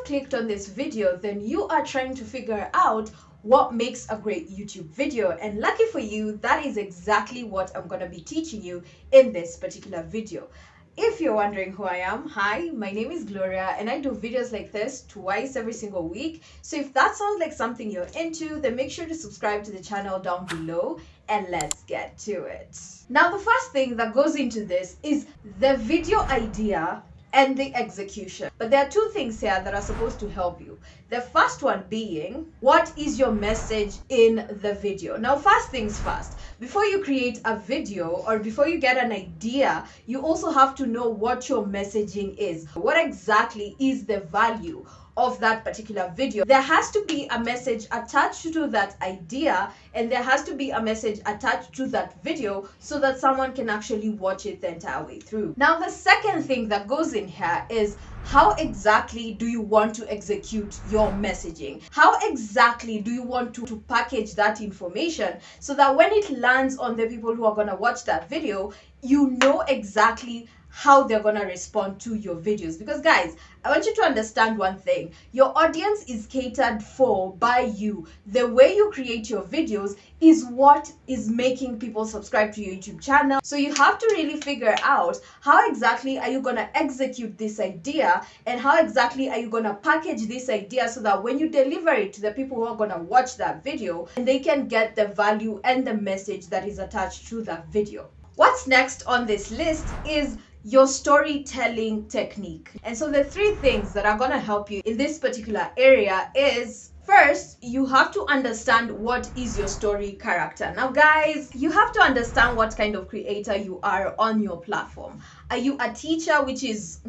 have clicked on this video, then you are trying to figure out what makes a great YouTube video. And lucky for you, that is exactly what I'm going to be teaching you in this particular video. If you're wondering who I am, hi, my name is Gloria and I do videos like this twice every single week. So if that sounds like something you're into, then make sure to subscribe to the channel down below and let's get to it. Now, the first thing that goes into this is the video idea and the execution. But there are two things here that are supposed to help you. The first one being, what is your message in the video? Now, first things first, before you create a video or before you get an idea, you also have to know what your messaging is. What exactly is the value of that particular video? There has to be a message attached to that idea, and there has to be a message attached to that video so that someone can actually watch it the entire way through. Now, the second thing that goes in here is, how exactly do you want to execute your messaging? How exactly do you want to package that information so that when it lands on the people who are going to watch that video, you know exactly how they're going to respond to your videos? Because guys, I want you to understand one thing. Your audience is catered for by you. The way you create your videos is what is making people subscribe to your YouTube channel. So you have to really figure out how exactly are you going to execute this idea and how exactly are you going to package this idea so that when you deliver it to the people who are going to watch that video, and they can get the value and the message that is attached to that video. What's next on this list is your storytelling technique. And so the three things that are going to help you in this particular area is, first, you have to understand what is your story character. Now guys, you have to understand what kind of creator you are on your platform. Are you a teacher, which is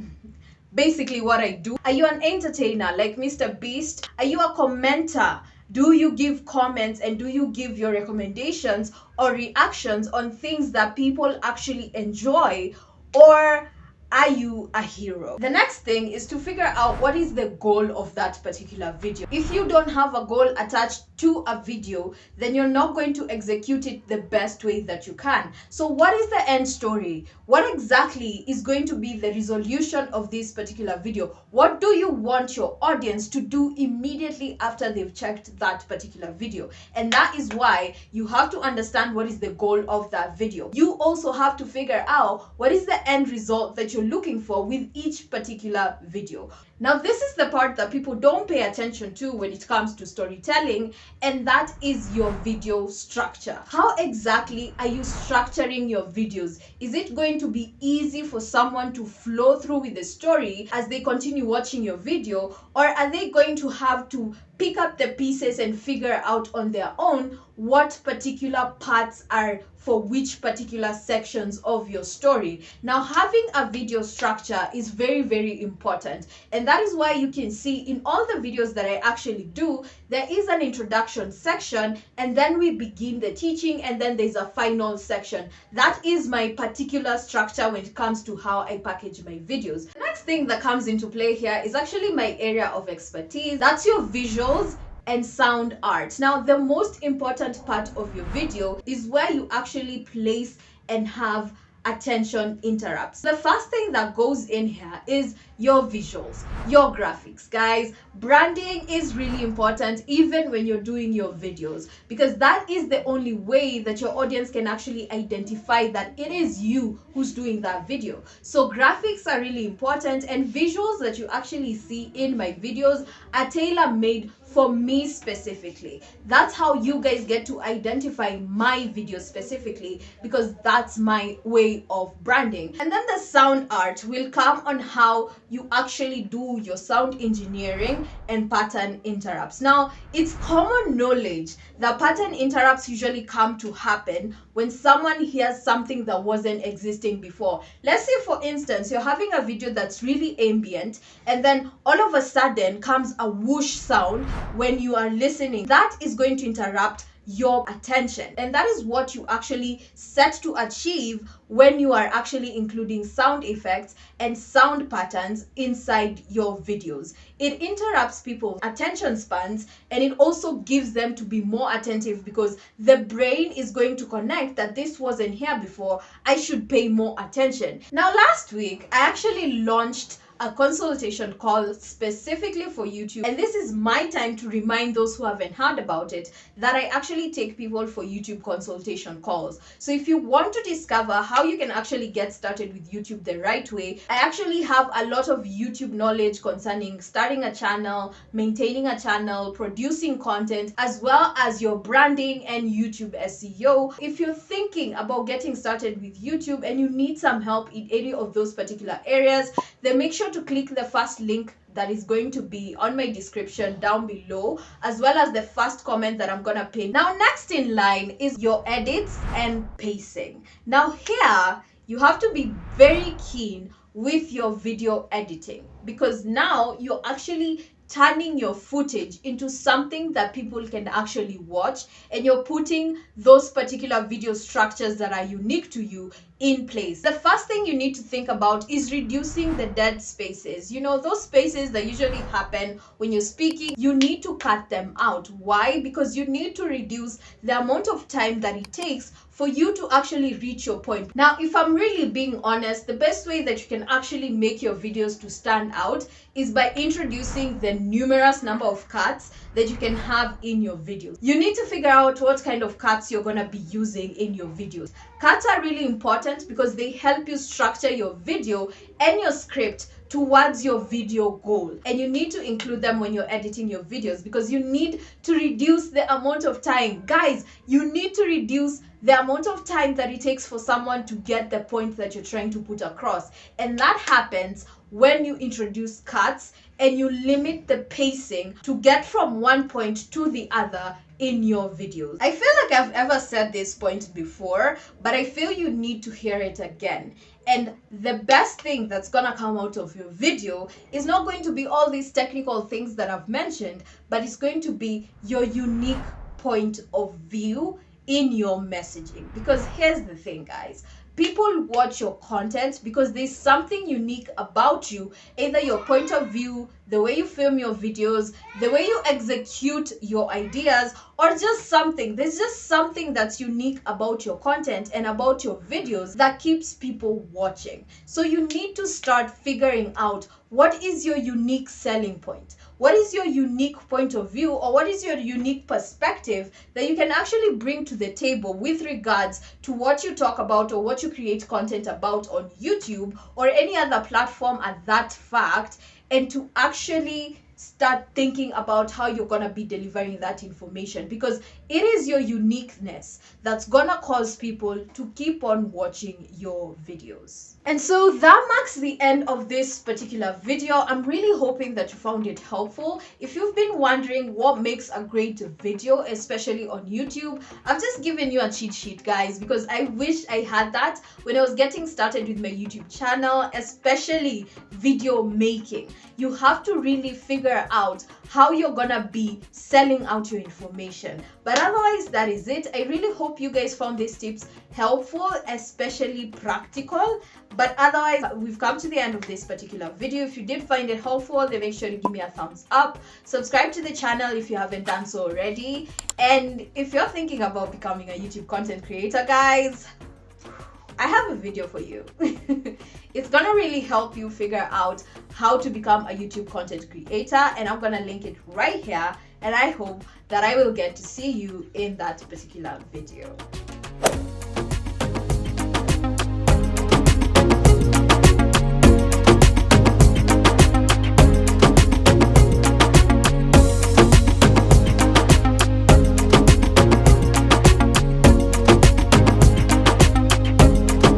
basically what I do? Are you an entertainer like Mr. Beast? Are you a commenter? Do you give comments and do you give your recommendations or reactions on things that people actually enjoy? Or are you a hero? The next thing is to figure out what is the goal of that particular video. If you don't have a goal attached to a video, then you're not going to execute it the best way that you can. So what is the end story? What exactly is going to be the resolution of this particular video? What do you want your audience to do immediately after they've checked that particular video? And that is why you have to understand what is the goal of that video. You also have to figure out what is the end result that you're looking for with each particular video. Now, this is the part that people don't pay attention to when it comes to storytelling, and that is your video structure. How exactly are you structuring your videos? Is it going to be easy for someone to flow through with the story as they continue watching your video, or are they going to have to pick up the pieces and figure out on their own what particular parts are for which particular sections of your story? Now, having a video structure is very, very important, and that is why you can see in all the videos that I actually do, there is an introduction section, and then we begin the teaching, and then there's a final section. That is my particular structure when it comes to how I package my videos. The next thing that comes into play here is actually my area of expertise. That's your visuals and sound art. Now, the most important part of your video is where you actually place and have attention interrupts. The first thing that goes in here is your visuals, your graphics. Guys, branding is really important even when you're doing your videos, because that is the only way that your audience can actually identify that it is you who's doing that video. So graphics are really important, and visuals that you actually see in my videos are tailor-made for me specifically. That's how you guys get to identify my videos specifically, because that's my way of branding. And then the sound art will come on how you actually do your sound engineering and pattern interrupts. Now, it's common knowledge that pattern interrupts usually come to happen when someone hears something that wasn't existing before. Let's say, for instance, you're having a video that's really ambient, and then all of a sudden comes a whoosh sound when you are listening. That is going to interrupt your attention, and that is what you actually set to achieve when you are actually including sound effects and sound patterns inside your videos. It interrupts people's attention spans, and it also gives them to be more attentive, because the brain is going to connect that this wasn't here before, I should pay more attention. Now, last week I actually launched a consultation call specifically for YouTube. And this is my time to remind those who haven't heard about it that I actually take people for YouTube consultation calls. So if you want to discover how you can actually get started with YouTube the right way, I actually have a lot of YouTube knowledge concerning starting a channel, maintaining a channel, producing content, as well as your branding and YouTube SEO. If you're thinking about getting started with YouTube and you need some help in any of those particular areas, then make sure to click the first link that is going to be on my description down below, as well as the first comment that I'm gonna pin. Now, next in line is your edits and pacing. Now here, you have to be very keen with your video editing, because now you're actually turning your footage into something that people can actually watch, and you're putting those particular video structures that are unique to you in place. The first thing you need to think about is reducing the dead spaces. You know, those spaces that usually happen when you're speaking, you need to cut them out. Why? Because you need to reduce the amount of time that it takes for you to actually reach your point. Now, if I'm really being honest, the best way that you can actually make your videos to stand out is by introducing the numerous number of cuts that you can have in your videos. You need to figure out what kind of cuts you're gonna be using in your videos. Cuts are really important because they help you structure your video and your script towards your video goal, and you need to include them when you're editing your videos, because you need to reduce the amount of time. Guys, you need to reduce the amount of time that it takes for someone to get the point that you're trying to put across, and that happens when you introduce cuts and you limit the pacing to get from one point to the other in your videos. I feel like I've ever said this point before, but I feel you need to hear it again. And the best thing that's gonna come out of your video is not going to be all these technical things that I've mentioned, but it's going to be your unique point of view in your messaging. Because here's the thing, guys. People watch your content because there's something unique about you, either your point of view, the way you film your videos, the way you execute your ideas, or just something. There's just something that's unique about your content and about your videos that keeps people watching. So you need to start figuring out what is your unique selling point. What is your unique point of view, or what is your unique perspective that you can actually bring to the table with regards to what you talk about or what you create content about on YouTube or any other platform at that fact, and to actually start thinking about how you're going to be delivering that information, because it is your uniqueness that's going to cause people to keep on watching your videos. And so that marks the end of this particular video. I'm really hoping that you found it helpful. If you've been wondering what makes a great video, especially on YouTube, I've just given you a cheat sheet, guys, because I wish I had that when I was getting started with my YouTube channel, especially video making. You have to really figure out how you're gonna be selling out your information. But otherwise, that is it. I really hope you guys found these tips helpful, especially practical. But otherwise, we've come to the end of this particular video. If you did find it helpful, then make sure to give me a thumbs up. Subscribe to the channel if you haven't done so already. And if you're thinking about becoming a YouTube content creator, guys, I have a video for you. It's gonna really help you figure out how to become a YouTube content creator, and I'm gonna link it right here, and I hope that I will get to see you in that particular video.